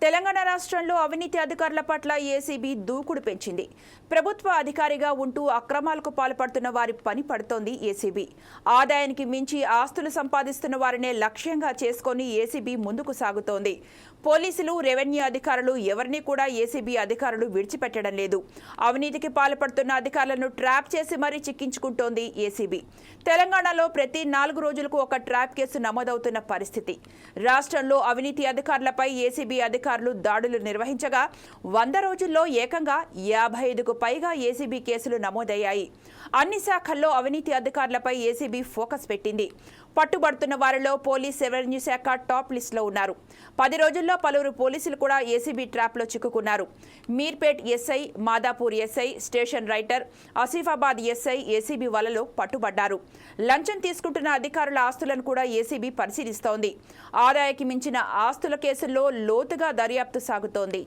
తెలంగాణ రాష్ట్రంలో అవినీతి అధికారుల పట్ల ఏసీబీ దూకుడు పెంచింది. ప్రభుత్వ అధికారిగా ఉంటూ అక్రమాలకు పాల్పడుతున్న వారి పని పడుతోంది ఏసీబీ. ఆదాయానికి మించి ఆస్తులు సంపాదిస్తున్న వారినే లక్ష్యంగా చేసుకొని ఏసీబీ ముందుకు సాగుతోంది. పోలీసులు, రెవెన్యూ అధికారులు ఎవరిని కూడా ఏసీబీ అధికారులు విడిచిపెట్టడం లేదు. అవినీతికి పాల్పడుతున్న అధికారులను ట్రాప్ చేసి మరీ చిక్కించుకుంటోంది ఏసీబీ. తెలంగాణలో ప్రతి 4 రోజులకు ఒక ట్రాప్ కేసు నమోదవుతున్న పరిస్థితి. రాష్ట్రంలో అవినీతి అధికారులపై ఏసీబీ అధికారులు దాడులు నిర్వహించగా 100 రోజుల్లో ఏకంగా 55కు పైగా ఏసీబీ కేసులు నమోదయ్యాయి. అన్ని శాఖల్లో అవినీతి అధికారులపై ఏసీబీ ఫోకస్ పెట్టింది. పట్టుబడుతున్న వారిలో పోలీస్, రెవెన్యూ శాఖ టాప్ లిస్టులో ఉన్నారు. 10 రోజుల్లో పలువురు పోలీసులు కూడా ఏసీబీ ట్రాప్లో చిక్కుకున్నారు. Meerpet SI, Madhapur SI, station writer, Asifabad SI ACB వలలో పట్టుబడ్డారు. లంచం తీసుకుంటున్న అధికారుల ఆస్తులను కూడా ఏసీబీ పరిశీలిస్తోంది. ఆదాయానికి మించిన ఆస్తుల కేసుల్లో లోతుగా దర్యాప్తు సాగుతోంది.